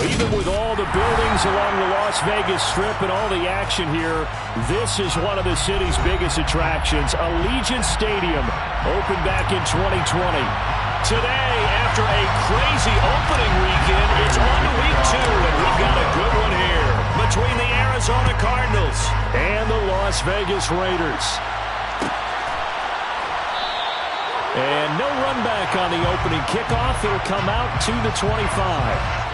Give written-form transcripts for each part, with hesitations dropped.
Even with all the buildings along the Las Vegas Strip and all the action here, this is one of the city's biggest attractions. Allegiant Stadium opened back in 2020. Today, after a crazy opening weekend, it's on to week 2, and we've got a good one here between the Arizona Cardinals and the Las Vegas Raiders. And no run back on the opening kickoff. It'll come out to the 25.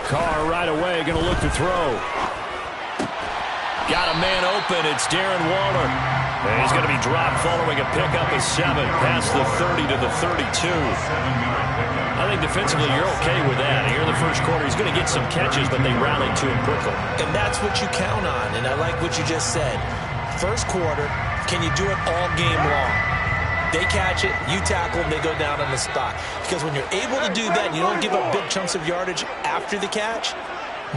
Carr right away, going to look to throw. Got a man open. It's Darren Waller. And he's going to be dropped following a pickup of 7 past the 30 to the 32. I think defensively you're okay with that. Here in the first quarter, he's going to get some catches, but they rallied to him quickly. And that's what you count on, and I like what you just said. First quarter, can you do it all game long? They catch it, you tackle them, they go down on the spot. Because when you're able to do that, and you don't give up big chunks of yardage after the catch,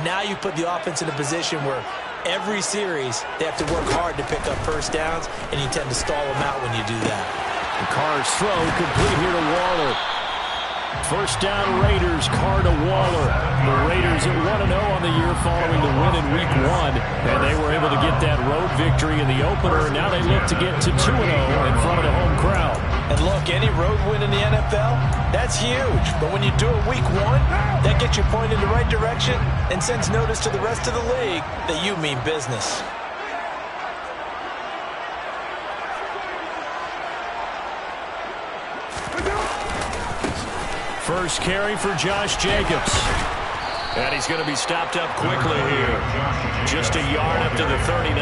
now you put the offense in a position where every series they have to work hard to pick up first downs, and you tend to stall them out when you do that. And Carr's throw complete here to Waller. First down Raiders, Carr to Waller. The Raiders at 1-0 on the year following the win in week 1. And they were able to get that road victory in the opener. Now they look to get to 2-0 in front of the home crowd. And look, any road win in the NFL, that's huge. But when you do it week 1, that gets you pointed in the right direction and sends notice to the rest of the league that you mean business. First carry for Josh Jacobs. And he's going to be stopped up quickly here. Just a yard up to the 39.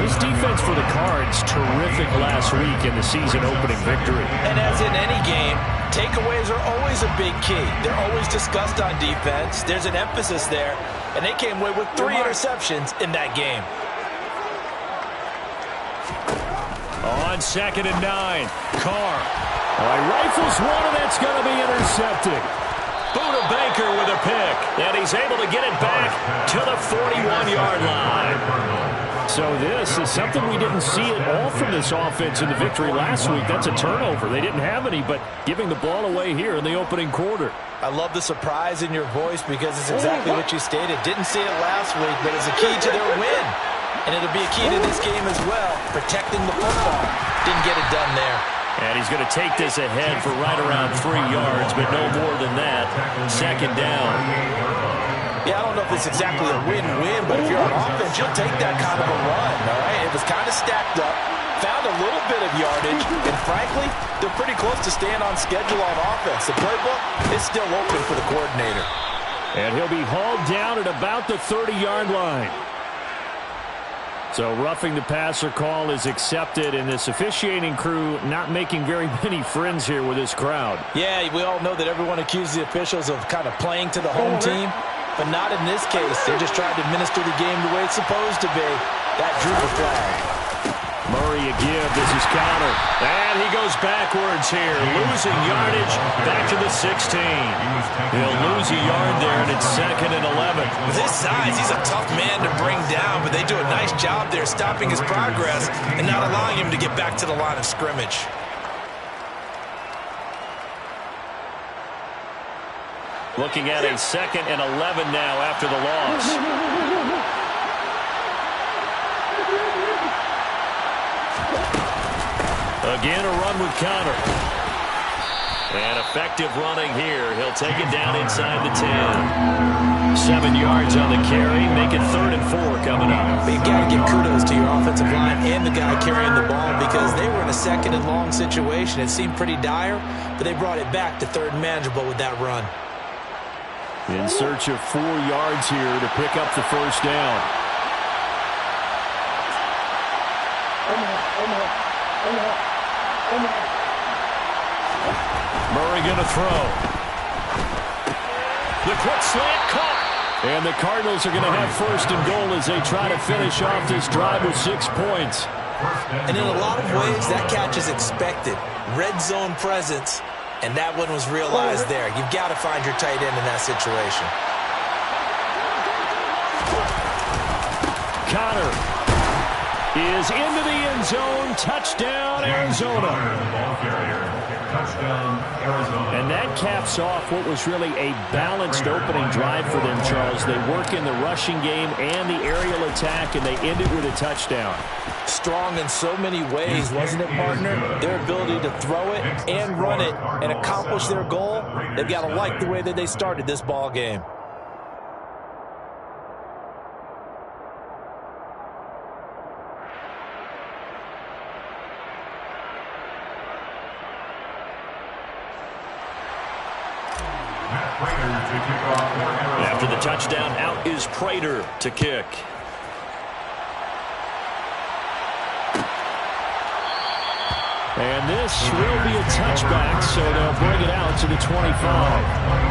This defense for the Cards, terrific last week in the season opening victory. And as in any game, takeaways are always a big key. They're always discussed on defense. There's an emphasis there. And they came away with 3 interceptions in that game. On 2nd and 9, Carr. Rifles one, and that's going to be intercepted. Buda Baker with a pick, and he's able to get it back to the 41-yard line. So this is something we didn't see at all from this offense in the victory last week. That's a turnover. They didn't have any, but giving the ball away here in the opening quarter. I love the surprise in your voice because it's exactly what you stated. Didn't see it last week, but it's a key to their win. And it'll be a key to this game as well, protecting the football. Didn't get it done there. And he's going to take this ahead for right around 3 yards, but no more than that. 2nd down. Yeah, I don't know if it's exactly a win-win, but if you're on offense, you'll take that kind of a run, all right? It was kind of stacked up, found a little bit of yardage, and frankly, they're pretty close to staying on schedule on offense. The playbook is still open for the coordinator. And he'll be hauled down at about the 30-yard line. So roughing the passer call is accepted, and this officiating crew not making very many friends here with this crowd. Yeah, we all know that everyone accuses the officials of kind of playing to the home team, but not in this case. They're just trying to administer the game the way it's supposed to be. That drew the flag. Murray a give. This is counter. And he goes backwards here. Losing yardage back to the 16. He'll lose a yard there, and it's 2nd and 11. With his size, he's a tough man to bring down, but they do a nice job there stopping his progress and not allowing him to get back to the line of scrimmage. Looking at a 2nd and 11 now after the loss. Again, a run with Connor. And effective running here. He'll take it down inside the 10. 7 yards on the carry. Make it 3rd and 4 coming up. But you've got to give kudos to your offensive line and the guy carrying the ball because they were in a 2nd and long situation. It seemed pretty dire, but they brought it back to 3rd and manageable with that run. In search of 4 yards here to pick up the first down. Murray going to throw. The quick slant caught. And the Cardinals are going to have 1st and goal as they try to finish off this drive with 6 points. And in a lot of ways, that catch is expected. Red zone presence, and that one was realized there. You've got to find your tight end in that situation. Connor is into the end zone. Touchdown, Arizona. And that caps off what was really a balanced opening drive for them, Charles. They work in the rushing game and the aerial attack, and they end it with a touchdown. Strong in so many ways, wasn't it, partner? Their ability to throw it and run it and accomplish their goal, they've got to like the way that they started this ball game. After the touchdown, out is Prater to kick. And this will be a touchback, so they'll bring it out to the 25.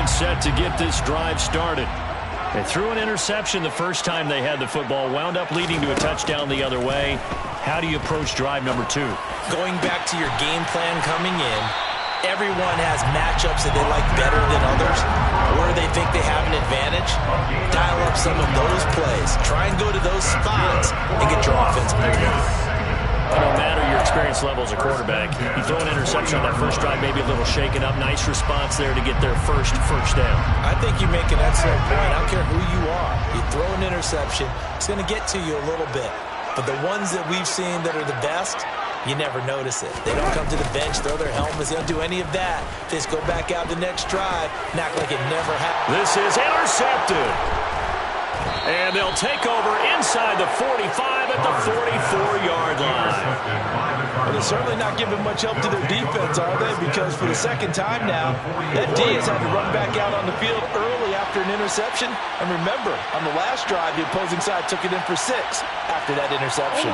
Set to get this drive started. They threw an interception the first time they had the football, wound up leading to a touchdown the other way. How do you approach drive number 2? Going back to your game plan coming in, everyone has matchups that they like better than others, where they think they have an advantage. Dial up some of those plays. Try and go to those spots and get your offense moving. No matter your experience level as a quarterback, you throw an interception on that first drive, maybe a little shaken up. Nice response there to get their first down. I think you make an excellent point. I don't care who you are. You throw an interception, it's going to get to you a little bit. But the ones that we've seen that are the best, you never notice it. They don't come to the bench, throw their helmets. They don't do any of that. They just go back out the next drive and act like it never happened. This is intercepted. And they'll take over inside the 45 at the 44-yard line. Well, they're certainly not giving much help to their defense, are they? Because for the second time now, that D has had to run back out on the field early after an interception. And remember, on the last drive, the opposing side took it in for 6 after that interception.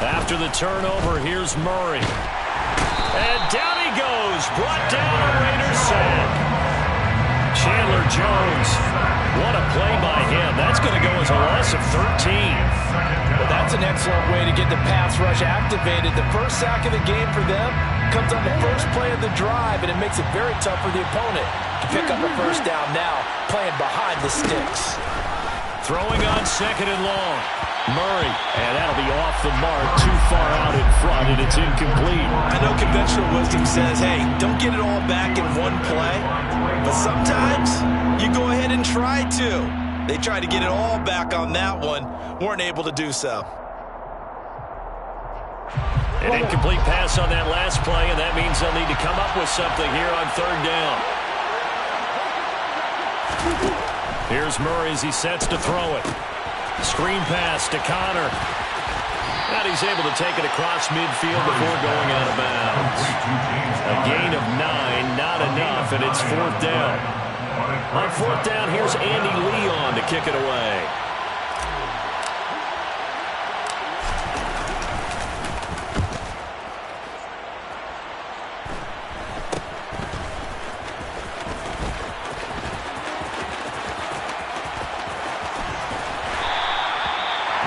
After the turnover, here's Murray. And down he goes, brought down a Raiders sack. Chandler Jones, what a play by him. That's going to go as a loss of 13. Well, that's an excellent way to get the pass rush activated. The first sack of the game for them comes on the first play of the drive, and it makes it very tough for the opponent to pick up a first down now, playing behind the sticks. Throwing on second and long. Murray, and that'll be off the mark, too far out in front, and it's incomplete. I know conventional wisdom says, hey, don't get it all back in one play, but sometimes you go ahead and try to. They tried to get it all back on that one, weren't able to do so. An incomplete pass on that last play, and that means they'll need to come up with something here on third down. Here's Murray as he sets to throw it. Screen pass to Connor. And he's able to take it across midfield before going out of bounds. A gain of 9, not enough, and it's fourth down. On fourth down, here's Andy Leon to kick it away.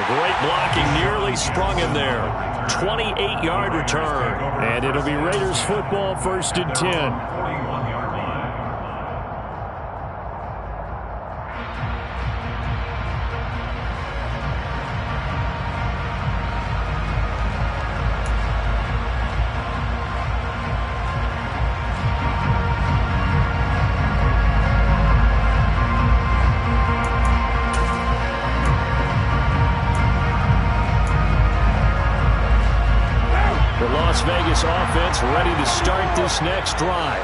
Great blocking, nearly sprung him there. 28-yard return. And it'll be Raiders football, 1st and 10. Las Vegas offense ready to start this next drive.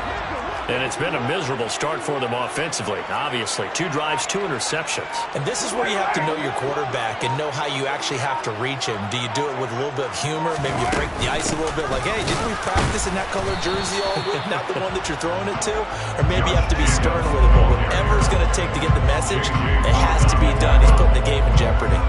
And it's been a miserable start for them offensively, obviously. 2 drives, 2 interceptions. And this is where you have to know your quarterback and know how you actually have to reach him. Do you do it with a little bit of humor? Maybe you break the ice a little bit, like, hey, didn't we practice in that color jersey all week, not the one that you're throwing it to? Or maybe you have to be stern with him. But whatever it's going to take to get the message, it has to be done. He's putting the game in jeopardy.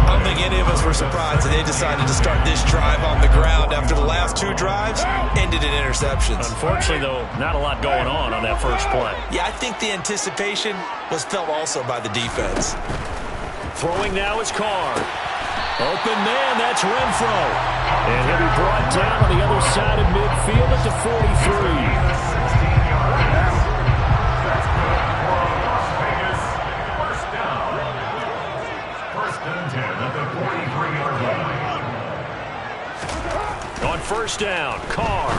I don't think any of us were surprised that they decided to start this drive on the ground after the last 2 drives ended in interceptions. Unfortunately, though, not a lot going on that first play. Yeah, I think the anticipation was felt also by the defense. Throwing now is Carr. Open man, that's Renfro. And he'll be brought down on the other side of midfield at the 43. On first down, Carr.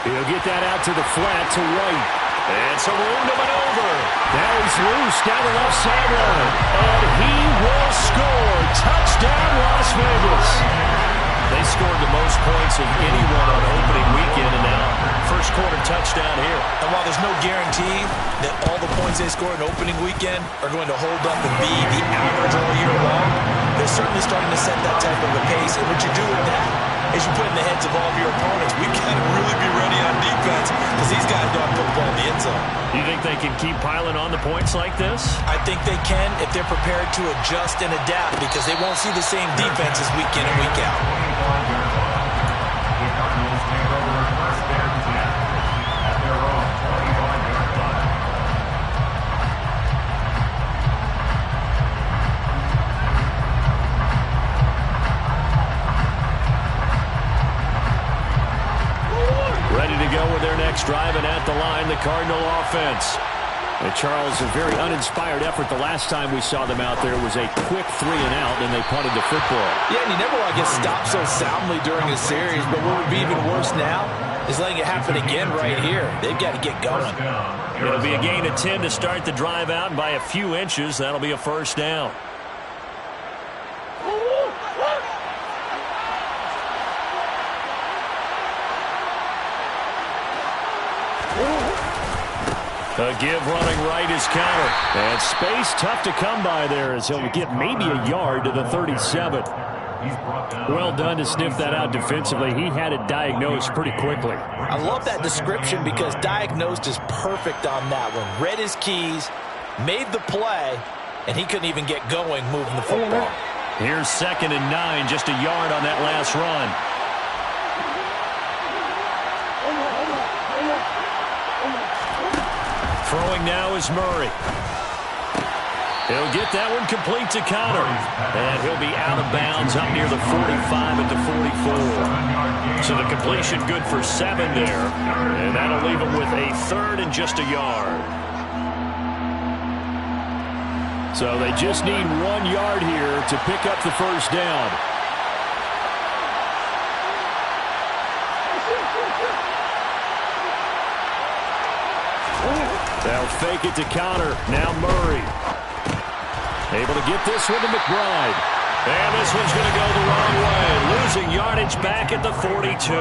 He'll get that out to the flat to White. And some room to maneuver. Now he's loose down the left sideline. And he will score. Touchdown, Las Vegas. They scored the most points of anyone on opening weekend, and now first quarter touchdown here. And while there's no guarantee that all the points they score in opening weekend are going to hold up and be the average all year long, they're certainly starting to set that type of a pace. And what you do with that is you put in the heads of all of your opponents, we got to really be ready on defense because these guys know how to put the ball in the end zone. You think they can keep piling on the points like this? I think they can if they're prepared to adjust and adapt because they won't see the same defenses week in and week out. Driving at the line, the Cardinal offense. And Charles, a very uninspired effort the last time we saw them out there was a quick 3 and out, and they punted the football. Yeah, and you never want to get stopped so soundly during a series, but what would be even worse now is letting it happen again right here. They've got to get going. It'll be a gain of 10 to start the drive out, and by a few inches, that'll be a first down. A give running right is counter. And space tough to come by there as he'll get maybe a yard to the 37. Well done to sniff that out defensively. He had it diagnosed pretty quickly. I love that description because diagnosed is perfect on that one. Read his keys, made the play, and he couldn't even get going moving the football. Here's 2nd and 9, just a yard on that last run. Throwing now is Murray. He'll get that one complete to Connor. And he'll be out of bounds up near the 45 at the 44. So the completion good for 7 there. And that'll leave him with a 3rd and just a yard. So they just need 1 yard here to pick up the first down. They'll fake it to Connor. Now Murray. Able to get this one to McBride. And this one's going to go the wrong way. Losing yardage back at the 42.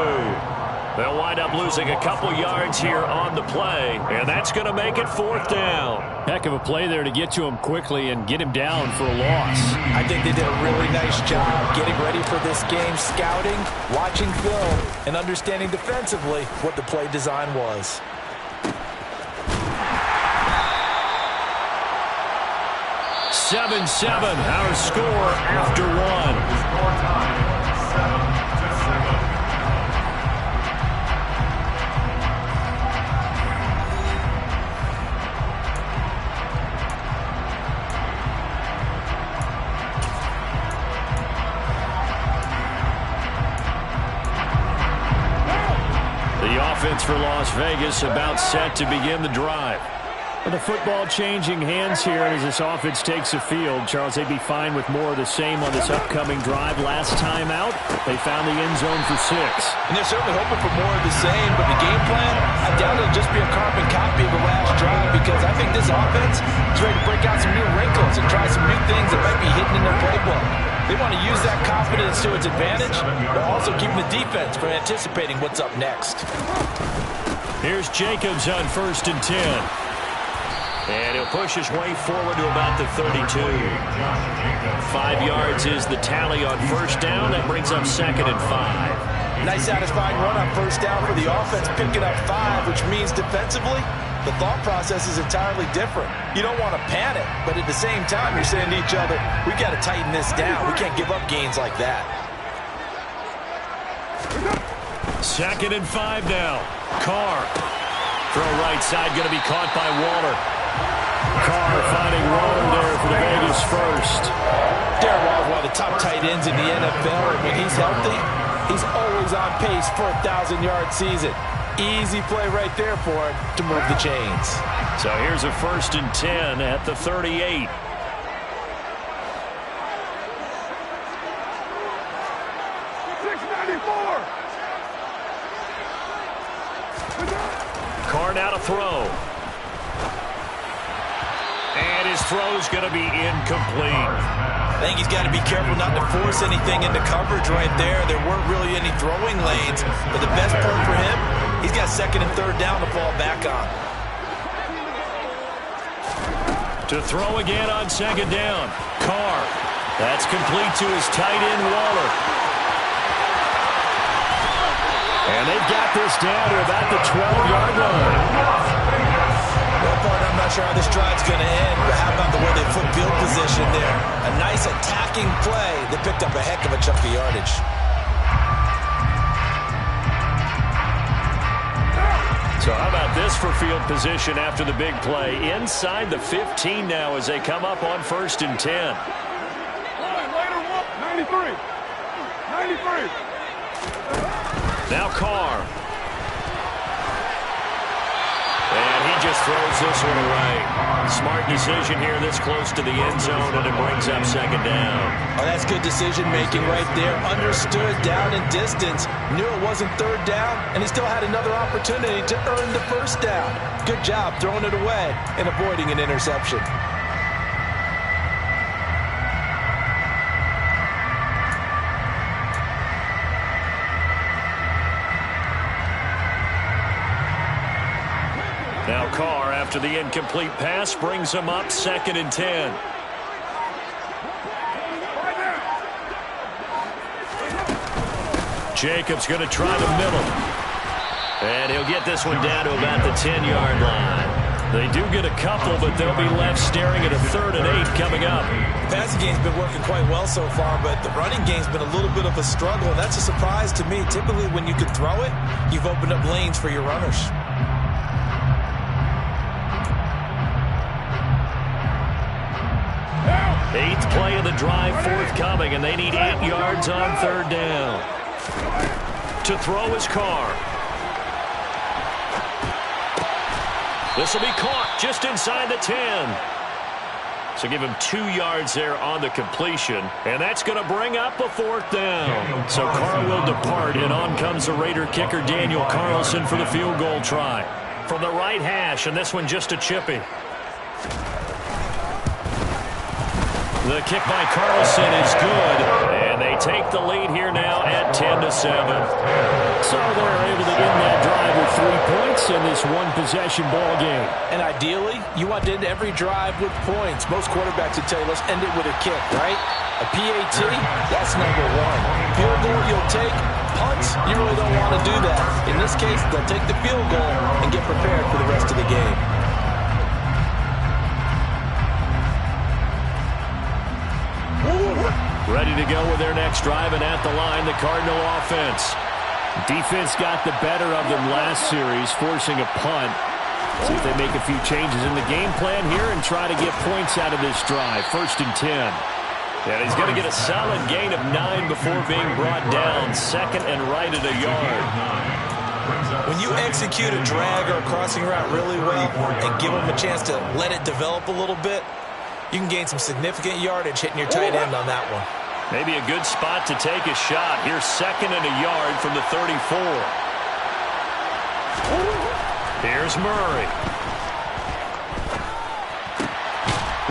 They'll wind up losing a couple yards here on the play. And that's going to make it 4th down. Heck of a play there to get to him quickly and get him down for a loss. I think they did a really nice job getting ready for this game, scouting, watching film, and understanding defensively what the play design was. 7-7, our score after 1. The offense for Las Vegas about set to begin the drive. And the football changing hands here as this offense takes the field. Charles, they'd be fine with more of the same on this upcoming drive. Last time out, they found the end zone for 6. And they're certainly hoping for more of the same, but the game plan, I doubt it'll just be a carbon copy of the last drive because I think this offense is ready to break out some new wrinkles and try some new things that might be hidden in their playbook. They want to use that confidence to its advantage, but also keeping the defense from anticipating what's up next. Here's Jacobs on 1st and 10. And he'll push his way forward to about the 32. 5 yards is the tally on 1st down. That brings up 2nd and 5. Nice satisfying run on 1st down for the offense, picking up 5, which means defensively, the thought process is entirely different. You don't want to panic, but at the same time, you're saying to each other, we got to tighten this down. We can't give up gains like that. 2nd and 5 now. Carr. Throw right side, going to be caught by Waller. Carr finding Waller there for the Vegas first. Darren Waller, one of the top tight ends in the NFL, and when he's healthy, he's always on pace for a 1,000-yard season. Easy play right there for him to move the chains. So here's a 1st and 10 at the 38. Carr now to throw. And his throw's going to be incomplete. I think he's got to be careful not to force anything into coverage right there. There weren't really any throwing lanes, but the best part for him, he's got 2nd and 3rd down to fall back on. To throw again on 2nd down. Carr. That's complete to his tight end, Waller. And they've got this down to about the 12-yard line. Well, part, I'm not sure how this drive's going to end, but how about the way they flip field position there? A nice attacking play that picked up a heck of a chunk of yardage. So how about this for field position after the big play? Inside the 15 now as they come up on 1st and 10. 93. 93. Now Carr. And he just throws this one away. Smart decision here this close to the end zone, and it brings up 2nd down. Oh, that's good decision-making right there. Understood down and distance. Knew it wasn't 3rd down, and he still had another opportunity to earn the 1st down. Good job throwing it away and avoiding an interception. Now Carr, after the incomplete pass, brings him up 2nd and 10. Jacobs going to try the middle. And he'll get this one down to about the 10-yard line. They do get a couple, but they'll be left staring at a 3rd and 8 coming up. The passing game's been working quite well so far, but the running game's been a little bit of a struggle, and that's a surprise to me. Typically, when you can throw it, you've opened up lanes for your runners. 8th play of the drive forthcoming, and they need 8 yards on 3rd down. To throw is Carr. This will be caught just inside the 10. So give him 2 yards there on the completion, and that's going to bring up a 4th down. So Carr will depart, and on comes the Raider kicker Daniel Carlson for the field goal try. From the right hash, and this one just a chippy. The kick by Carlson is good, and they take the lead here now at 10-7. So they're able to end that drive with 3 points in this one-possession ball game. And ideally, you want to end every drive with points. Most quarterbacks would tell you, let's end it with a kick, right? A PAT, that's number 1. Field goal you'll take. Punts, you really don't want to do that. In this case, they'll take the field goal and get prepared for the rest of the game. Ready to go with their next drive, and at the line, the Cardinal offense. Defense got the better of them last series, forcing a punt. See if they make a few changes in the game plan here and try to get points out of this drive. 1st and 10. And he's going to get a solid gain of 9 before being brought down. 2nd and right at a yard. When you execute a drag or a crossing route really well and give them a chance to let it develop a little bit, you can gain some significant yardage hitting your tight end on that one. Maybe a good spot to take a shot. Here's 2nd and a yard from the 34. Here's Murray.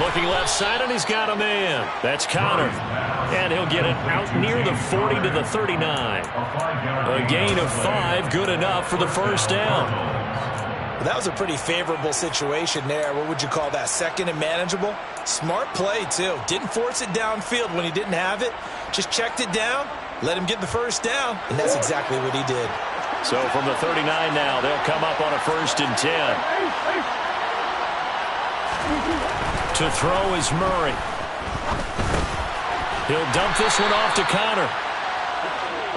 Looking left side, and he's got a man. That's Connor. And he'll get it out near the 40 to the 39. A gain of 5, good enough for the 1st down. That was a pretty favorable situation there. What would you call that? Second and manageable? Smart play, too. Didn't force it downfield when he didn't have it. Just checked it down, let him get the first down, and that's exactly what he did. So from the 39 now, they'll come up on a 1st and 10. To throw is Murray. He'll dump this one off to Connor.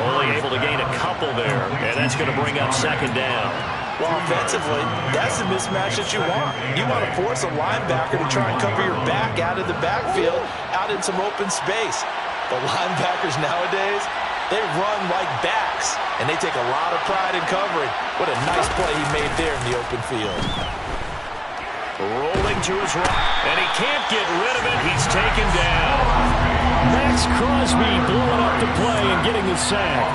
Only able to gain a couple there, and that's going to bring up 2nd down. Well, offensively, that's the mismatch that you want. You want to force a linebacker to try and cover your back out of the backfield, out in some open space. The linebackers nowadays, they run like backs, and they take a lot of pride in covering. What a nice play he made there in the open field. Rolling to his right, and he can't get rid of it. He's taken down. Max Crosby blowing up the play and getting the sack.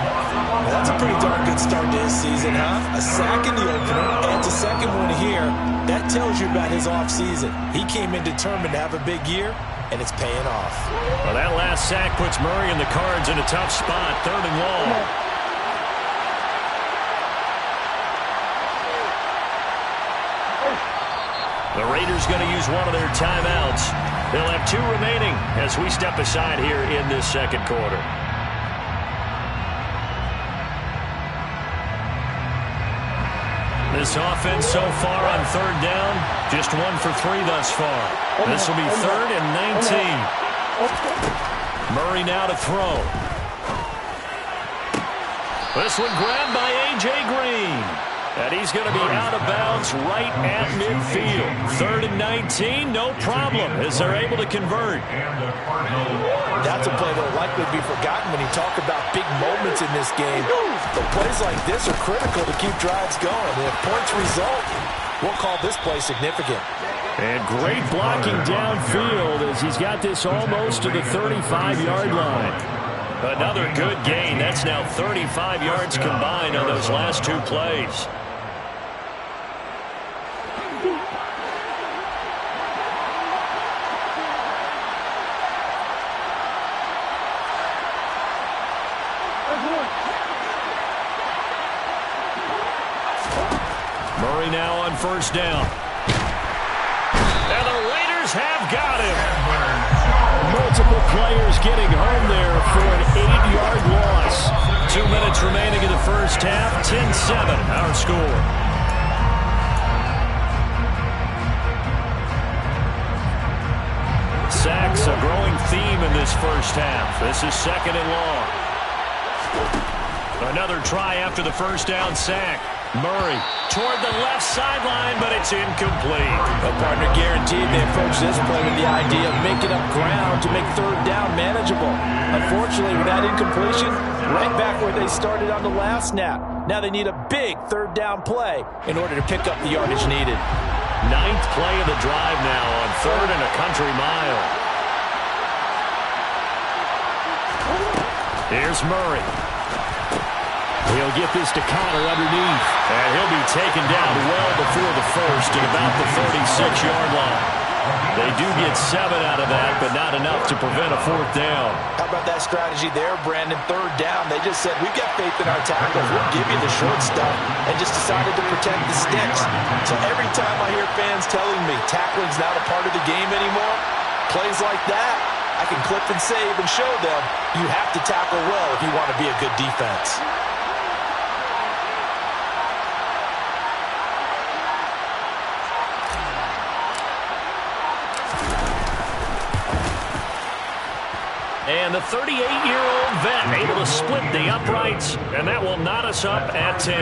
Well, that's a pretty darn good start to his season, huh? A sack in the opener, and a second one here. That tells you about his offseason. He came in determined to have a big year, and it's paying off. Well, that last sack puts Murray and the Cards in a tough spot, 3rd and long. The Raiders going to use one of their timeouts. They'll have 2 remaining as we step aside here in this 2nd quarter. This offense so far on 3rd down, just 1 for 3 thus far. This will be 3rd and 19. Murray now to throw. This one grabbed by A.J. Green. And he's going to be out of bounds right at midfield. 3rd and 19, no problem, as they're able to convert. That's a play that will likely be forgotten when you talk about big moments in this game. But plays like this are critical to keep drives going. And if points result, we'll call this play significant. And great blocking downfield as he's got this almost to the 35-yard line. Another good gain. That's now 35 yards combined on those last 2 plays. Murray now on 1st down. And the Raiders have got him. Multiple players getting home there for an 8-yard loss. 2 minutes remaining in the first half. 10-7 our score. Sacks a growing theme in this first half. This is 2nd and long. Another try after the first down sack. Murray toward the left sideline, but it's incomplete. The partner guaranteed they approached this play with the idea of making up ground to make 3rd down manageable. Unfortunately, with that incompletion, right back where they started on the last snap. Now they need a big 3rd down play in order to pick up the yardage needed. 9th play of the drive now on 3rd and a country mile. Here's Murray. He'll get this to Connor underneath. And he'll be taken down well before the first at about the 36-yard line. They do get 7 out of that, but not enough to prevent a 4th down. How about that strategy there, Brandon? 3rd down. They just said, we've got faith in our tackles. We'll give you the short stuff, and just decided to protect the sticks. So every time I hear fans telling me tackling's not a part of the game anymore, plays like that, I can clip and save and show them you have to tackle well if you want to be a good defense. And the 38-year-old vet able to split the uprights, and that will knot us up at 10.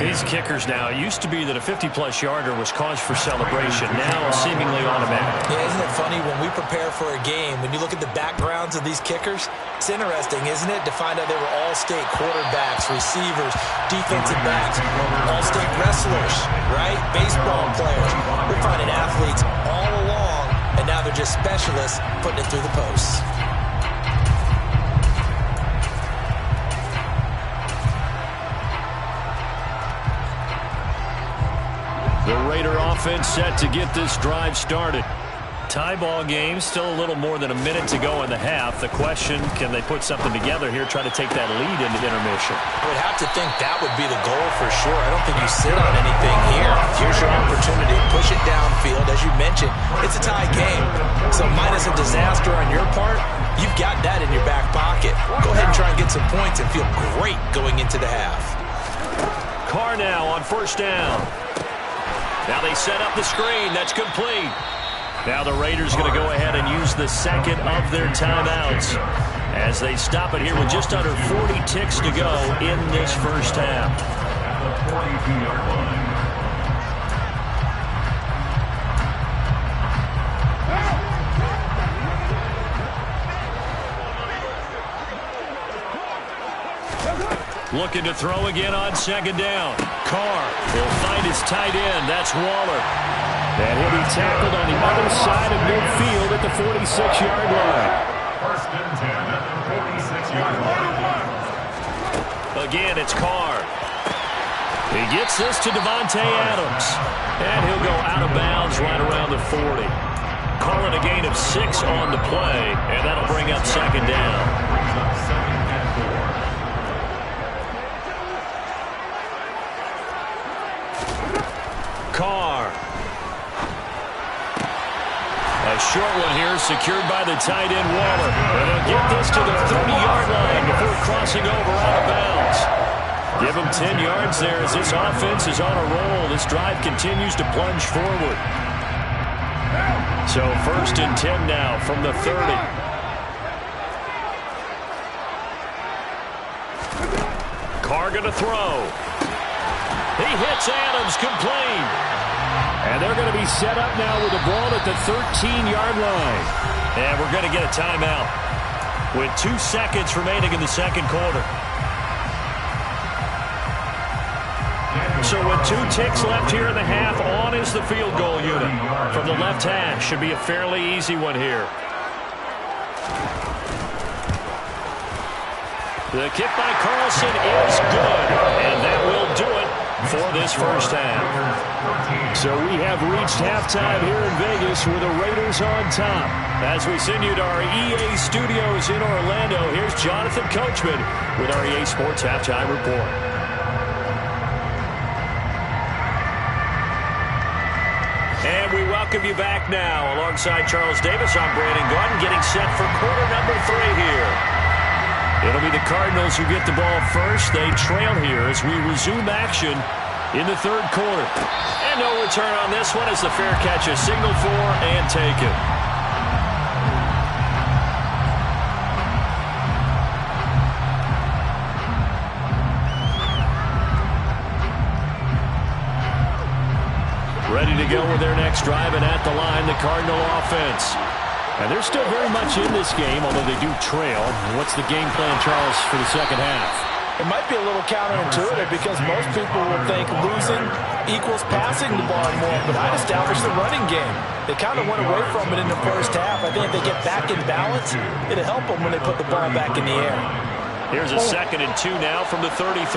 These kickers now, it used to be that a 50-plus yarder was cause for celebration. Now seemingly automatic. Yeah, isn't it funny when we prepare for a game, when you look at the backgrounds of these kickers, it's interesting, isn't it, to find out they were all-state quarterbacks, receivers, defensive backs, all-state wrestlers, right? Baseball players. We're finding athletes all along, and now they're just specialists putting it through the posts. The Raider offense set to get this drive started. Tie ball game, still a little more than a minute to go in the half. The question, can they put something together here, try to take that lead into intermission? I would have to think that would be the goal for sure. I don't think you sit on anything here. Here's your opportunity. Push it downfield. As you mentioned, it's a tie game. So minus a disaster on your part, you've got that in your back pocket. Go ahead and try and get some points and feel great going into the half. Carr now on first down. Now they set up the screen. That's complete. Now the Raiders going to go ahead and use the second of their timeouts as they stop it here with just under 40 ticks to go in this first half. Looking to throw again on second down. Carr will find his tight end. That's Waller. And he'll be tackled on the other side of midfield at the 46-yard line. First and 10 at the 46-yard line. Again, it's Carr. He gets this to Devontae Adams. And he'll go out of bounds right around the 40. Calling a gain of 6 on the play, and that'll bring up second down. Brings up second and 4. Carr. A short one here, secured by the tight end Waller. And they'll get this to the 30-yard line before crossing over out of bounds. Give them 10 yards there as this offense is on a roll. This drive continues to plunge forward. So first and 10 now from the 30. Carr going to throw. He hits Adams, complete. And they're going to be set up now with the ball at the 13-yard line. And we're going to get a timeout with 2 seconds remaining in the second quarter. So with 2 ticks left here in the half, on is the field goal unit from the left hash. Should be a fairly easy one here. The kick by Carlson is good, and that will do it for this first half. So we have reached halftime here in Vegas with the Raiders on top. As we send you to our EA studios in Orlando, here's Jonathan Coachman with our EA Sports Halftime Report. And we welcome you back now. Alongside Charles Davis, I'm Brandon Gordon, getting set for quarter number 3 here. It'll be the Cardinals who get the ball first. They trail here as we resume action in the third quarter. And no return on this one as the fair catch is signaled for and taken. Ready to go with their next drive, and at the line, the Cardinal offense. And they're still very much in this game, although they do trail. What's the game plan, Charles, for the second half? It might be a little counterintuitive because most people would think losing equals passing the ball more, but I'd establish the running game. They kind of went away from it in the first half. I think if they get back in balance, it'll help them when they put the ball back in the air. Here's a 2nd and 2 now from the 33.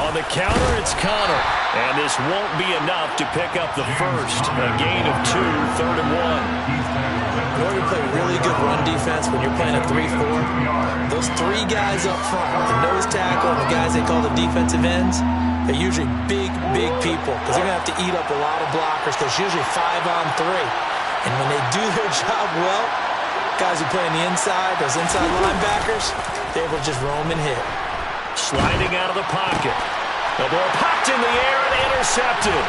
On the counter, it's Connor. And this won't be enough to pick up the first. A gain of 2, 3rd and 1. In order to play really good run defense when you're playing a 3-4, those 3 guys up front, the nose tackle and the guys they call the defensive ends, they're usually big, big people because they're going to have to eat up a lot of blockers because it's usually 5-on-3. And when they do their job well, guys who play on the inside, those inside linebackers, they're able to just roam and hit. Sliding out of the pocket. The ball popped in the air and intercepted.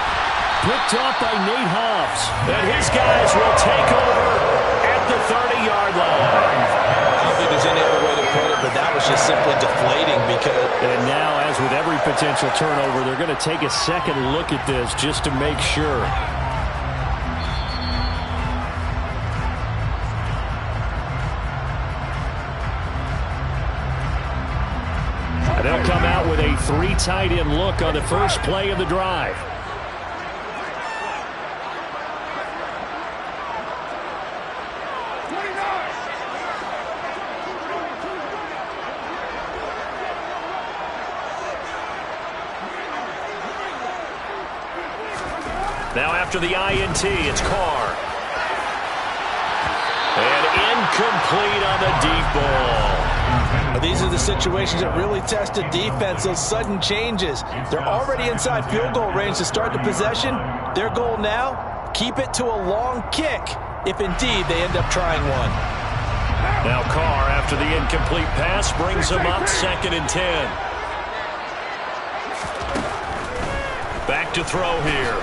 Picked off by Nate Hobbs. And his guys will take over at the 30-yard line. I don't think there's any other way to put it, but that was just simply deflating because... And now, as with every potential turnover, they're going to take a second look at this just to make sure. They'll come out with a 3 tight end look on the first play of the drive. Now after the INT, it's Carr. And incomplete on the deep ball. These are the situations that really test a defense, those sudden changes. They're already inside field goal range to start the possession. Their goal now, keep it to a long kick, if indeed they end up trying one. Now Carr, after the incomplete pass, brings him up 2nd and 10. Back to throw here.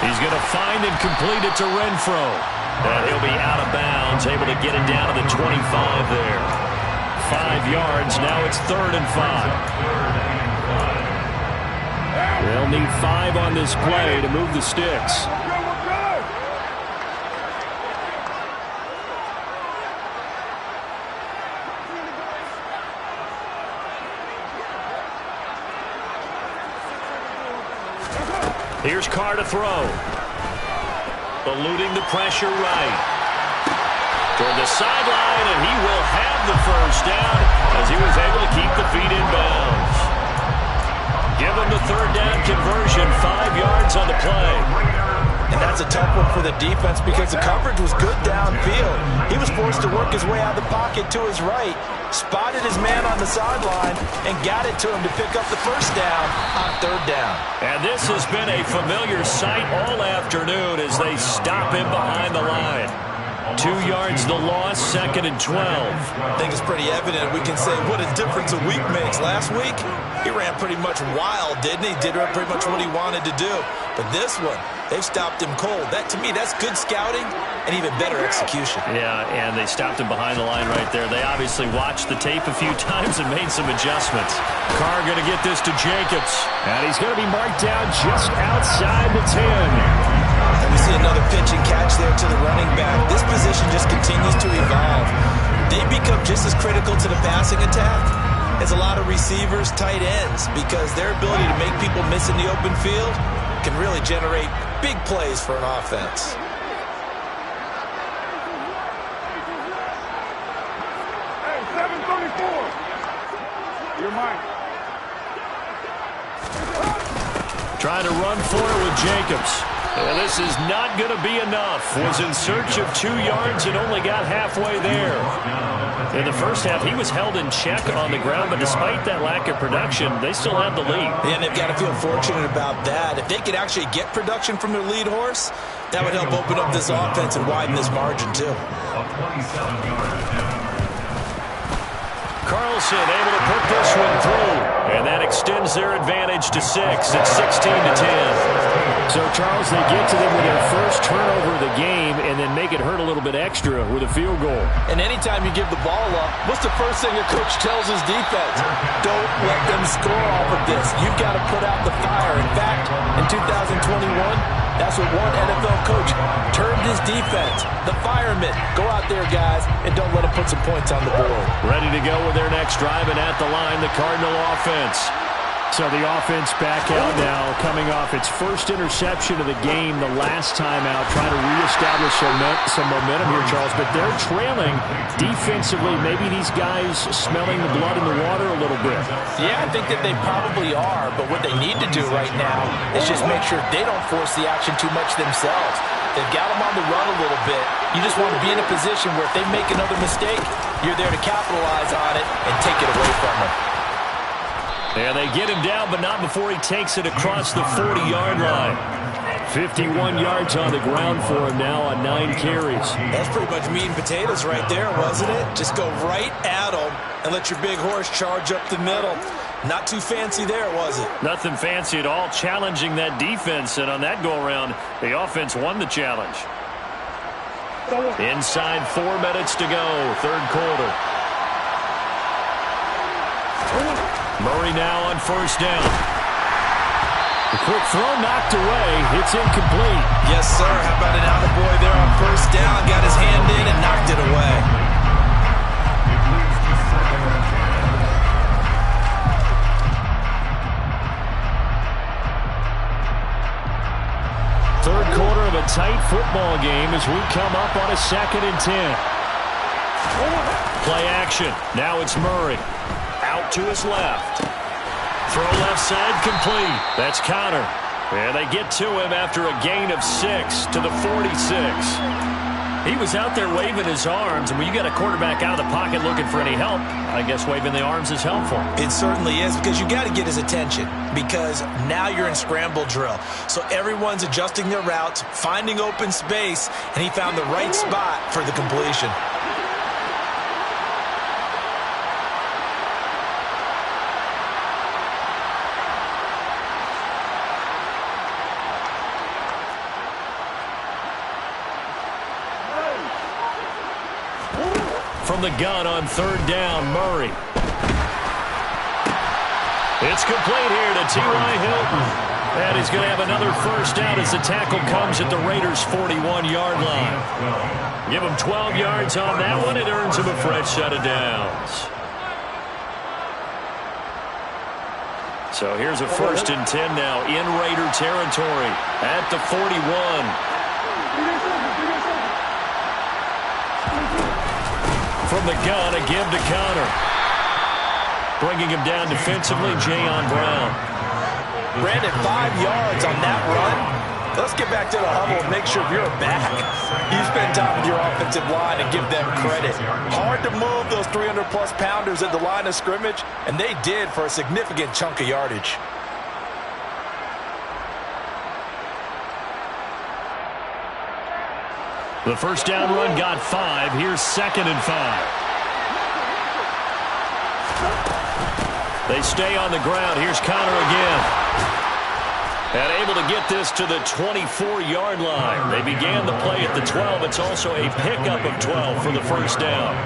He's going to find and complete it to Renfro. And he'll be out of bounds, able to get it down to the 25 there. 5 yards, now it's 3rd and 5. They'll need 5 on this play to move the sticks. Here's Carr to throw. Eluding the pressure right. Toward the sideline, and he will have the first down as he was able to keep the feet in bounds. Give him the 3rd down conversion, 5 yards on the play. And that's a tough one for the defense because the coverage was good downfield. He was forced to work his way out of the pocket to his right, spotted his man on the sideline, and got it to him to pick up the first down on 3rd down. And this has been a familiar sight all afternoon as they stop him behind the line. 2 yards the loss, 2nd and 12. I think it's pretty evident. We can say what a difference a week makes. Last week, he ran pretty much wild, didn't he? Did pretty much what he wanted to do. But this one, they've stopped him cold. That, to me, that's good scouting and even better execution. Yeah, and they stopped him behind the line right there. They obviously watched the tape a few times and made some adjustments. Carr going to get this to Jacobs. And he's going to be marked down just outside the 10. And we see another pitch and catch there to the running back. This position just continues to evolve. They become just as critical to the passing attack as a lot of receivers, tight ends, because their ability to make people miss in the open field can really generate big plays for an offense. Hey, 734. You're mine. Trying to run for it with Jacobs. And this is not going to be enough. Was in search of 2 yards and only got halfway there. In the first half, he was held in check on the ground, but despite that lack of production, they still have the lead. And they've got to feel fortunate about that. If they could actually get production from their lead horse, that would help open up this offense and widen this margin, too. Carlson able to put this one through, and that extends their advantage to 6. It's 16-10. So, Charles, they get to them with their first turnover of the game and then make it hurt a little bit extra with a field goal. And anytime you give the ball up, what's the first thing a coach tells his defense? Don't let them score off of this. You've got to put out the fire. In fact, in 2021, that's what one NFL coach termed his defense. The firemen. Go out there, guys, and don't let them put some points on the board. Ready to go with their next drive, and at the line, the Cardinal offense. So the offense back out now, coming off its first interception of the game the last time out, trying to reestablish some momentum here, Charles. But they're trailing defensively. Maybe these guys smelling the blood in the water a little bit. Yeah, I think that they probably are. But what they need to do right now is just make sure they don't force the action too much themselves. They've got them on the run a little bit. You just want to be in a position where if they make another mistake, you're there to capitalize on it and take it away from them. And they get him down, but not before he takes it across the 40-yard line. 51 yards on the ground for him now on 9 carries. That's pretty much meat and potatoes right there, wasn't it? Just go right at him and let your big horse charge up the middle. Not too fancy there, was it? Nothing fancy at all, challenging that defense. And on that go-around, the offense won the challenge. Inside 4 minutes to go, third quarter. Murray now on first down. The quick throw knocked away. It's incomplete. Yes, sir. How about an attaboy there on first down? Got his hand in and knocked it away. Third quarter of a tight football game as we come up on a 2nd and 10. Play action. Now it's Murray. Out to his left. Throw left side complete. That's Connor. And they get to him after a gain of 6 to the 46. He was out there waving his arms, and when you get a quarterback out of the pocket looking for any help, I guess waving the arms is helpful. It certainly is, because you got to get his attention, because now you're in scramble drill. So everyone's adjusting their routes, finding open space, and he found the right spot for the completion. From the gun on 3rd down, Murray. It's complete here to T.Y. Hilton. And he's going to have another first down as the tackle comes at the Raiders' 41-yard line. Give him 12 yards on that one. It earns him a fresh set of downs. So here's a 1st and 10 now in Raider territory at the 41. From the gun, a give to Connor. Bringing him down defensively, Jayon Brown. Brandon, 5 yards on that run. Let's get back to the huddle and make sure you're back. You spend time with your offensive line and give them credit. Hard to move those 300-plus pounders at the line of scrimmage, and they did for a significant chunk of yardage. The first down run got 5. Here's 2nd and 5. They stay on the ground. Here's Connor again. And able to get this to the 24-yard line. They began the play at the 12. It's also a pickup of 12 for the first down.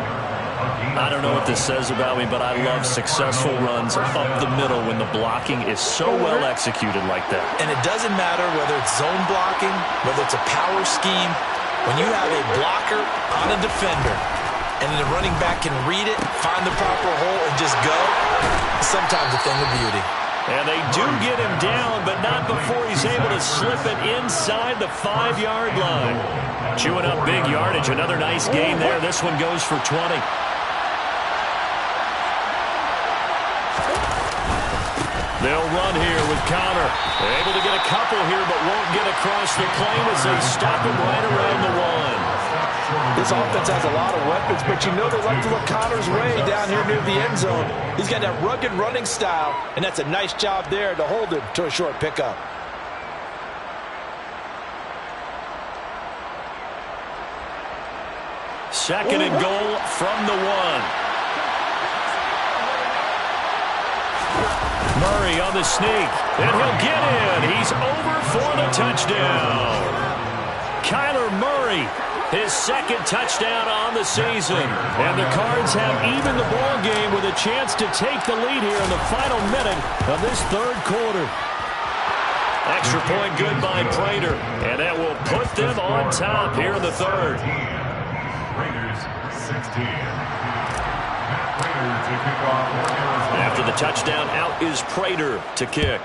I don't know what this says about me, but I love successful runs up the middle when the blocking is so well executed like that. And it doesn't matter whether it's zone blocking, whether it's a power scheme. When you have a blocker on a defender and the running back can read it, find the proper hole, and just go, sometimes a thing of beauty. And they do get him down, but not before he's able to slip it inside the 5-yard line. Chewing up big yardage. Another nice gain there. This one goes for 20. They'll run here with Connor. They're able to get a couple here, but won't get across the plane as they stop him right around the 1. This offense has a lot of weapons, but you know they like to look Connor's way down here near the end zone. He's got that rugged running style, and that's a nice job there to hold him to a short pickup. Second and goal from the 1. Murray on the sneak, and he'll get in. He's over for the touchdown. Kyler Murray, his 2nd touchdown on the season. And the Cards have even the ball game with a chance to take the lead here in the final minute of this 3rd quarter. Extra point good by Prater, and that will put them on top here in the 3rd. Raiders 16. After the touchdown, out is Prater to kick.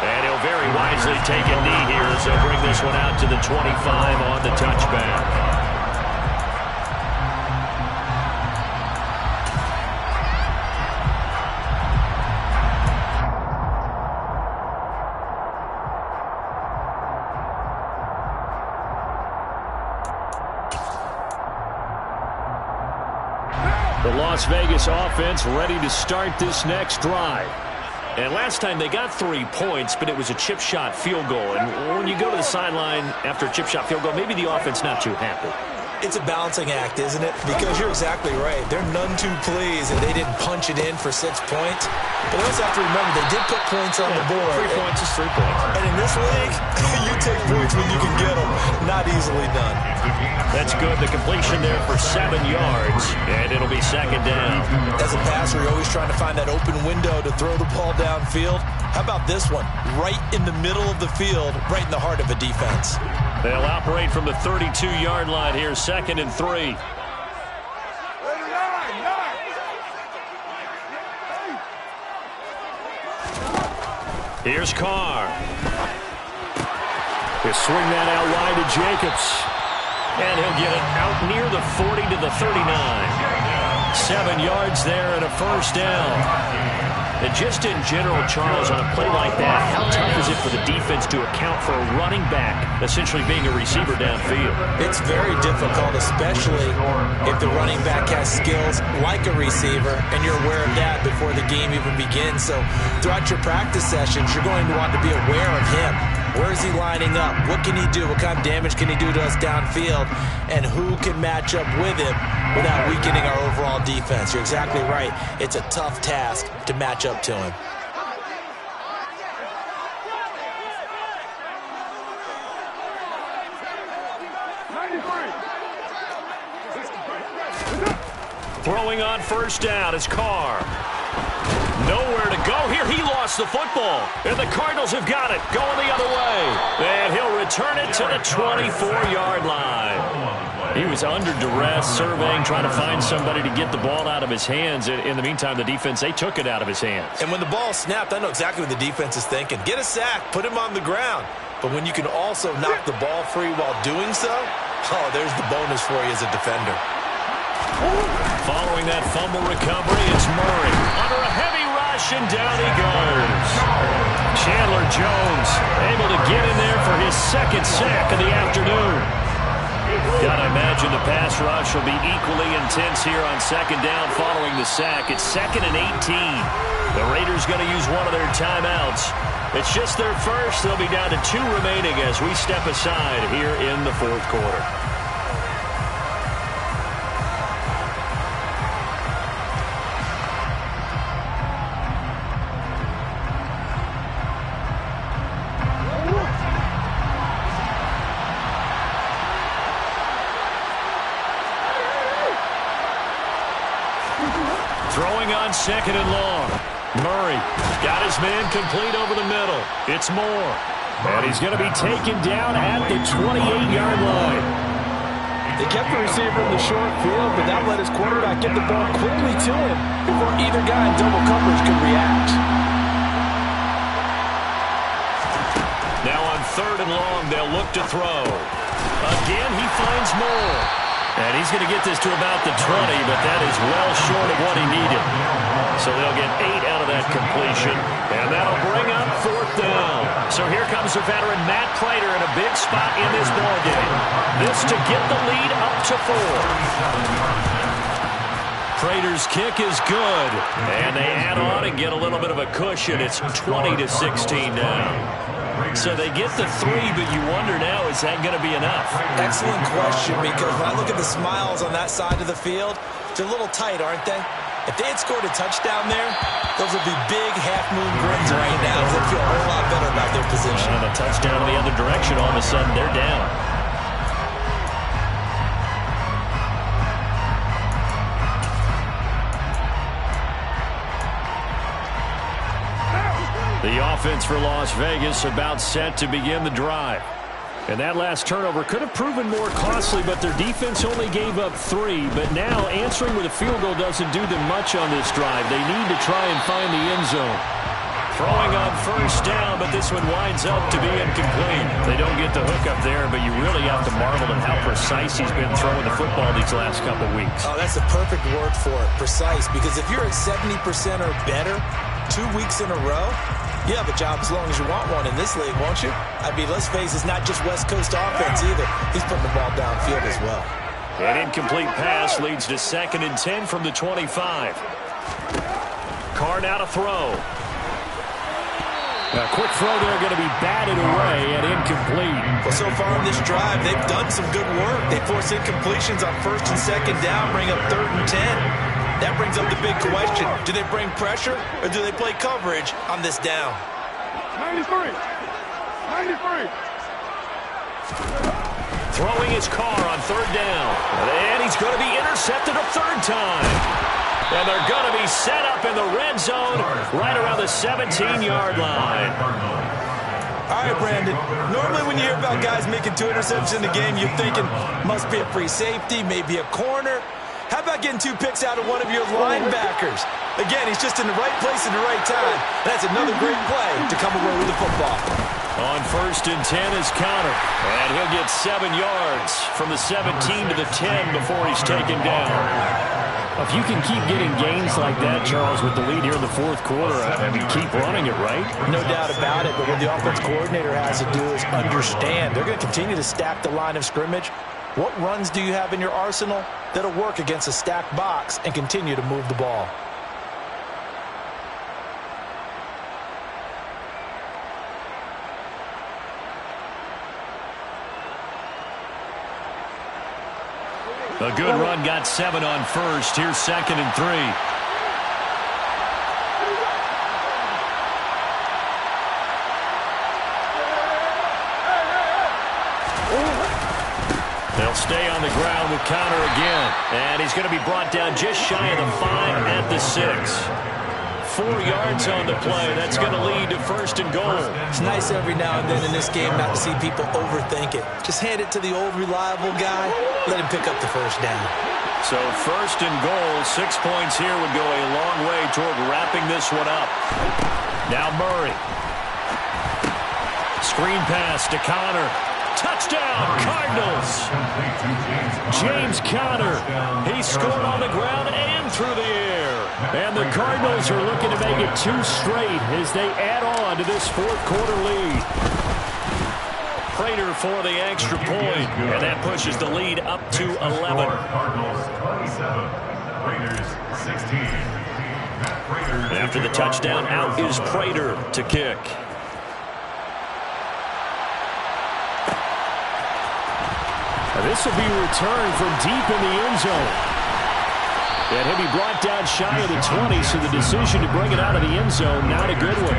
And he'll very wisely take a knee here as they'll bring this one out to the 25 on the touchback. The Las Vegas offense ready to start this next drive. And last time they got 3 points, but it was a chip shot field goal. And when you go to the sideline after a chip shot field goal, maybe the offense not too happy. It's a balancing act, isn't it? Because you're exactly right. They're none too pleased that they didn't punch it in for 6 points. But they also have to remember they did put points on the board. 3 points is 3 points. And in this league, you take points when you can get them. Not easily done. That's good. The completion there for 7 yards. And it'll be 2nd down. As a passer, you're always trying to find that open window to throw the ball downfield. How about this one? Right in the middle of the field, right in the heart of a defense. They'll operate from the 32-yard line here, 2nd and 3. Here's Carr. He'll swing that out wide to Jacobs. And he'll get it out near the 40 to the 39. 7 yards there and a first down. And just in general, Charles, on a play like that, how tough is it for the defense to account for a running back essentially being a receiver downfield? It's very difficult, especially if the running back has skills like a receiver, and you're aware of that before the game even begins. So throughout your practice sessions, you're going to want to be aware of him. Where is he lining up? What can he do? What kind of damage can he do to us downfield? And who can match up with him without weakening our overall defense? You're exactly right. It's a tough task to match up to him. Throwing on first down is Carr. Nowhere to go here. He lost the football. And the Cardinals have got it. Going the other way. And he'll return it to the 24-yard line. He was under duress, surveying, trying to find somebody to get the ball out of his hands. In the meantime, the defense, they took it out of his hands. And when the ball snapped, I know exactly what the defense is thinking. Get a sack. Put him on the ground. But when you can also knock the ball free while doing so, oh, there's the bonus for you as a defender. Following that fumble recovery, it's Murray. Under a heavy rush, and down he goes. Chandler Jones able to get in there for his second sack of the afternoon. Gotta imagine the pass rush will be equally intense here on second down following the sack. It's 2nd and 18. The Raiders going to use one of their timeouts. It's just their first. They'll be down to 2 remaining as we step aside here in the fourth quarter. Throwing on 2nd and long. Murray got his man complete over the middle. It's Moore. And he's going to be taken down at the 28-yard line. They kept the receiver in the short field, but that let his quarterback get the ball quickly to him before either guy in double coverage could react. Now on 3rd and long, they'll look to throw. Again, he finds Moore. And he's going to get this to about the 20, but that is well short of what he needed. So they'll get 8 out of that completion, and that'll bring up 4th down. So here comes the veteran Matt Prater in a big spot in this ballgame. This to get the lead up to 4. Prater's kick is good, and they add on and get a little bit of a cushion. It's 20-16 now. So they get the 3, but you wonder now, is that going to be enough? Excellent question, because when I look at the smiles on that side of the field, they're a little tight, aren't they? If they had scored a touchdown there, those would be big half-moon grins right now. They feel a whole lot better about their position. And a touchdown in the other direction, all of a sudden they're down. The offense for Las Vegas about set to begin the drive. And that last turnover could have proven more costly, but their defense only gave up 3. But now answering with a field goal doesn't do them much on this drive. They need to try and find the end zone. Throwing on first down, but this one winds up to be incomplete. They don't get the hook up there, but you really have to marvel at how precise he's been throwing the football these last couple weeks. Oh, that's a perfect word for it, precise, because if you're at 70% or better 2 weeks in a row, you have a job as long as you want one in this league, won't you? I mean, let's face it, it's not just West Coast offense either. He's putting the ball downfield as well. An incomplete pass leads to 2nd and 10 from the 25. Carr now to throw. A quick throw there going to be batted away and incomplete. Well, so far on this drive, they've done some good work. They force incompletions on 1st and 2nd down, bring up 3rd and 10. That brings up the big question. Do they bring pressure or do they play coverage on this down? 93. 93. Throwing his Carr on 3rd down. And he's going to be intercepted a 3rd time. And they're going to be set up in the red zone right around the 17-yard line. All right, Brandon. Normally when you hear about guys making 2 interceptions in the game, you're thinking must be a free safety, maybe a corner. How about getting 2 picks out of one of your linebackers? Again, he's just in the right place at the right time. That's another great play to come away with the football. On 1st and 10 is Conner. And he'll get 7 yards from the 17 to the 10 before he's taken down. If you can keep getting gains like that, Charles, with the lead here in the fourth quarter, I mean, keep running it, right? No doubt about it, but what the offense coordinator has to do is understand. They're going to continue to stack the line of scrimmage. What runs do you have in your arsenal that'll work against a stacked box and continue to move the ball? A good run got 7 on first. Here's 2nd and 3. They'll stay on the ground with Connor again. And he's going to be brought down just shy of the 5 at the 6. 4 yards on the play. That's going to lead to 1st and goal. It's nice every now and then in this game not to see people overthink it. Just hand it to the old reliable guy. Let him pick up the 1st down. So 1st and goal. 6 points here would go a long way toward wrapping this one up. Now Murray. Screen pass to Connor. Touchdown, Cardinals. James Conner. He scored on the ground and through the air. And the Cardinals are looking to make it 2 straight as they add on to this fourth quarter lead. Prater for the extra point, and that pushes the lead up to 11. Cardinals 27, Raiders 16. After the touchdown, out is Prater to kick. This will be returned from deep in the end zone. And he'll be brought down shy of the 20, so the decision to bring it out of the end zone, not a good one.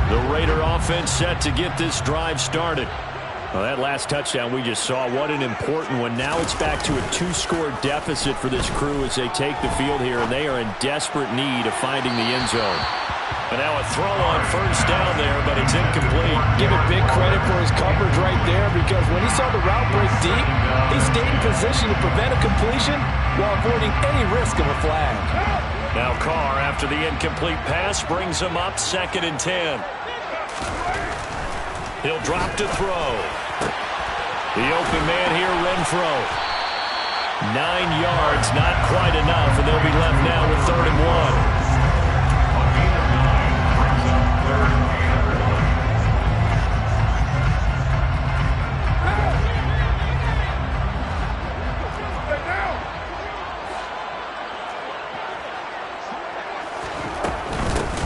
The Raider offense set to get this drive started. Well, that last touchdown we just saw, what an important one. Now it's back to a 2-score deficit for this crew as they take the field here, and they are in desperate need of finding the end zone. And now a throw on 1st down there, but it's incomplete. Give it big credit for his coverage right there, because when he saw the route break deep, he stayed in position to prevent a completion while avoiding any risk of a flag. Now Carr, after the incomplete pass, brings him up 2nd and 10. He'll drop to throw. The open man here, Renfro. 9 yards, not quite enough, and they'll be left now with 3rd and 1.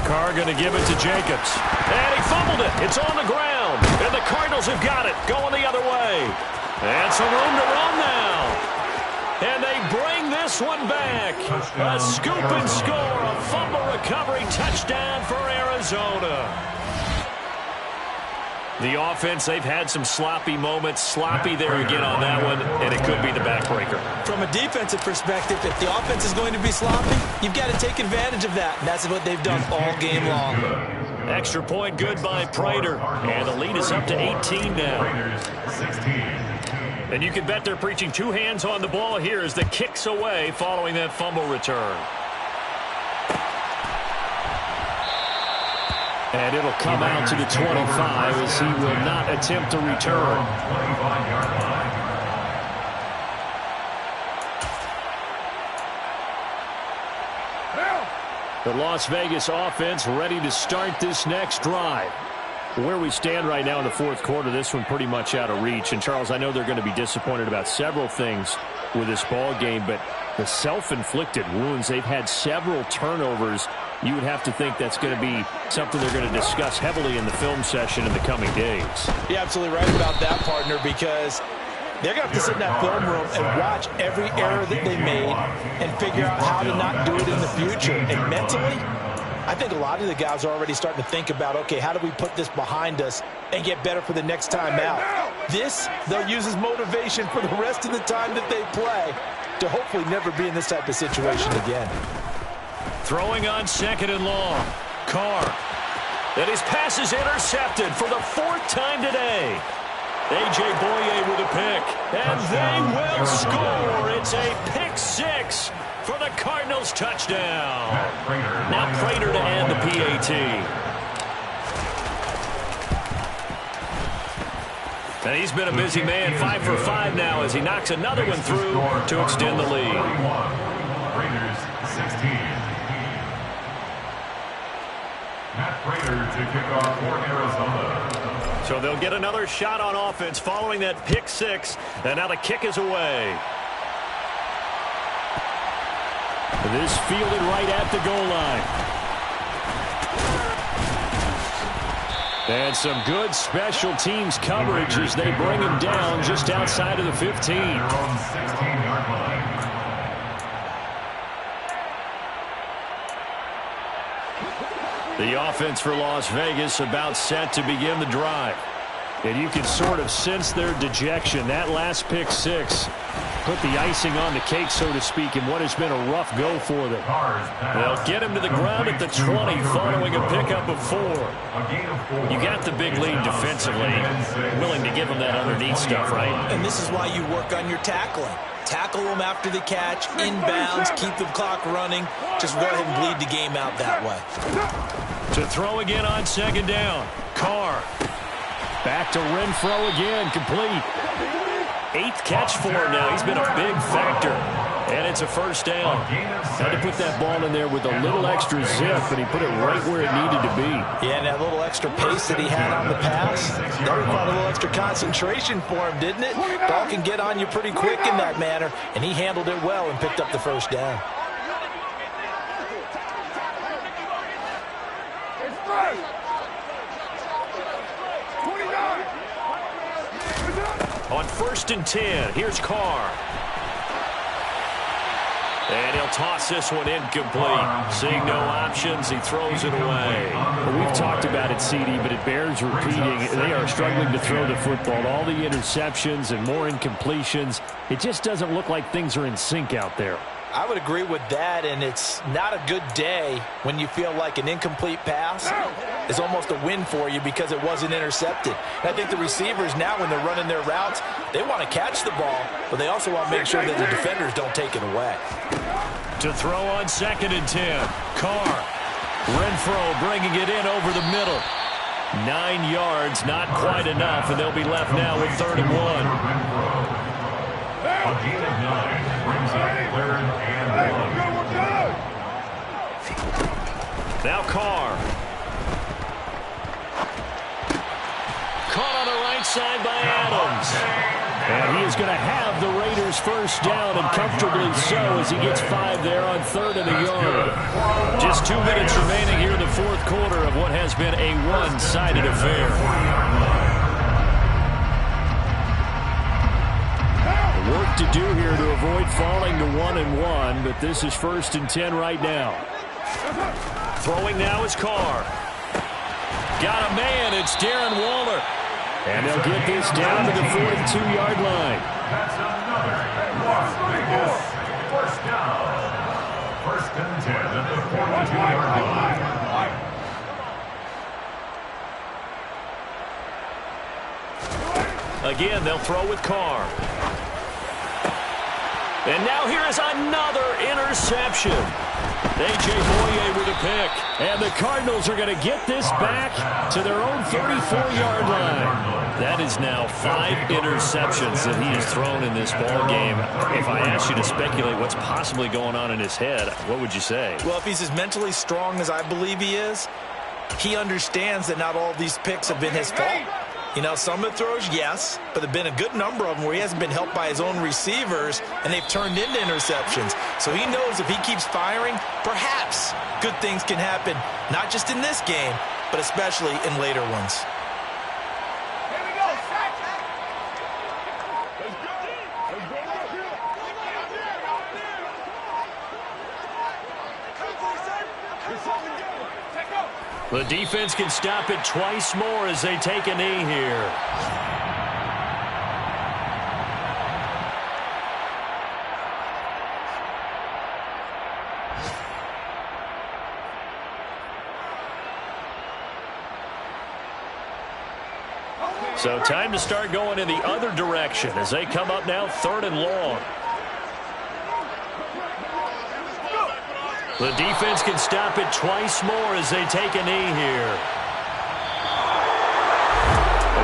Carr going to give it to Jacobs. And he fumbled it. It's on the ground. And the Cardinals have got it. Going the other way. And some room to run now. And they bring this one back. A scoop and score. A fumble recovery touchdown for Arizona. The offense, they've had some sloppy moments. Sloppy there again on that one, and it could be the backbreaker. From a defensive perspective, if the offense is going to be sloppy, you've got to take advantage of that. And that's what they've done all game long. Extra point good by Prater. And the lead is up to 18 now. And you can bet they're preaching 2 hands on the ball here as the kick's away following that fumble return. And it'll come out to the 25 as he will not attempt to return. The Las Vegas offense ready to start this next drive. Where we stand right now in the fourth quarter, this one pretty much out of reach. And, Charles, I know they're going to be disappointed about several things with this ball game, but the self-inflicted wounds, they've had several turnovers. You would have to think that's going to be something they're going to discuss heavily in the film session in the coming days. You're absolutely right about that, partner, because they're going to have to sit in that film room and watch every error that they made and figure out how to not do it in the future. And mentally, I think a lot of the guys are already starting to think about, okay, how do we put this behind us and get better for the next time out? This, they'll use as motivation for the rest of the time that they play to hopefully never be in this type of situation again. Throwing on 2nd and long. Carr. And his pass is intercepted for the 4th time today. A.J. Boye with a pick. And they will score. It's a pick 6 for the Cardinals touchdown. Now Prater to end the PAT. And he's been a busy man, 5 for 5 now as he knocks another one through to extend the lead. Raiders 16. Matt Prater to kick off for Arizona. So they'll get another shot on offense following that pick six. And now the kick is away. This fielded right at the goal line. And some good special teams coverage as they bring him down just outside of the 15. The offense for Las Vegas about set to begin the drive. And you can sort of sense their dejection. That last pick six put the icing on the cake, so to speak, in what has been a rough go for them. They'll get him to the ground at the 20 following a pickup of 4. You got the big lead defensively, willing to give him that underneath stuff, right? And this is why you work on your tackling. Tackle them after the catch, inbounds, keep the clock running. Just go ahead and bleed the game out that way. To throw again on second down. Carr. Back to Renfro again, complete. 8th catch for him now. He's been a big factor. And it's a first down. Had to put that ball in there with a little extra zip, but he put it right where it needed to be. Yeah, and that little extra pace that he had on the pass, that required a little extra concentration for him, didn't it? Ball can get on you pretty quick in that manner, and he handled it well and picked up the first down. On 1st and 10, here's Carr. And he'll toss this one incomplete. Seeing no options, he throws it away. Well, we've talked about it, CD, but it bears repeating. They are struggling to throw the football. All the interceptions and more incompletions. It just doesn't look like things are in sync out there. I would agree with that, and it's not a good day when you feel like an incomplete pass is almost a win for you because it wasn't intercepted. And I think the receivers now, when they're running their routes, they want to catch the ball, but they also want to make sure that the defenders don't take it away. To throw on 2nd and 10, Carr. Renfro bringing it in over the middle. 9 yards, not quite enough, and they'll be left now with 3rd and 1. A gain of 9 brings up 3rd and 1. Now Carr. Caught on the right side by Adams. And he is going to have the Raiders first down, and comfortably so, as he gets 5 there on 3rd and a yard. Just 2 minutes remaining here in the 4th quarter of what has been a one-sided affair. Work to do here to avoid falling to 1-1, but this is 1st and 10 right now. Throwing now is Carr. Got a man. It's Darren Waller. And they'll get this down to the 42-yard line. That's another Las Vegas first down. 1st and 10 at the 42-yard line. Again, they'll throw with Carr. And now here is another interception. A.J. Boye with a pick. And the Cardinals are going to get this back to their own 34-yard line. That is now 5 interceptions that he has thrown in this ball game. If I asked you to speculate what's possibly going on in his head, what would you say? Well, if he's as mentally strong as I believe he is, he understands that not all of these picks have been his fault. You know, some of the throws, yes, but there have been a good number of them where he hasn't been helped by his own receivers, and they've turned into interceptions. So he knows if he keeps firing, perhaps good things can happen, not just in this game, but especially in later ones. The defense can stop it twice more as they take a knee here. So time to start going in the other direction as they come up now 3rd and long. The defense can stop it twice more as they take a knee here.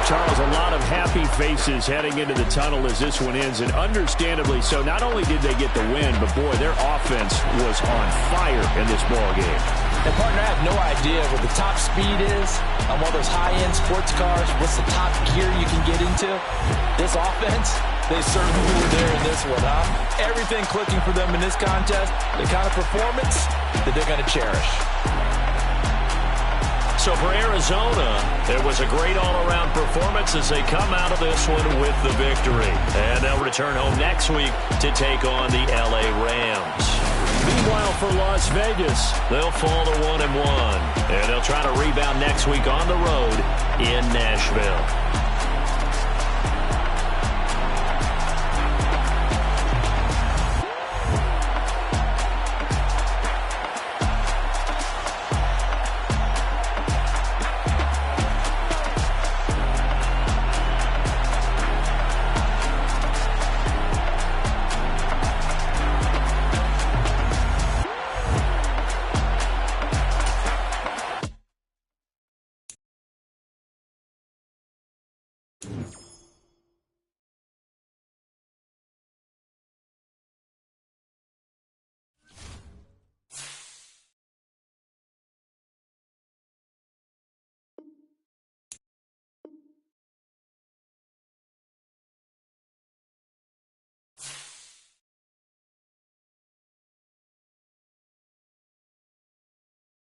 Charles, a lot of happy faces heading into the tunnel as this one ends, and understandably so. Not only did they get the win, but, boy, their offense was on fire in this ball game. And, partner, I have no idea what the top speed is on one of those high-end sports cars. What's the top gear you can get into? This offense, they certainly were there in this one, huh? Everything clicking for them in this contest, the kind of performance that they're going to cherish. So for Arizona, it was a great all-around performance as they come out of this one with the victory. And they'll return home next week to take on the L.A. Rams. Meanwhile, for Las Vegas, they'll fall to 1-1, and they'll try to rebound next week on the road in Nashville.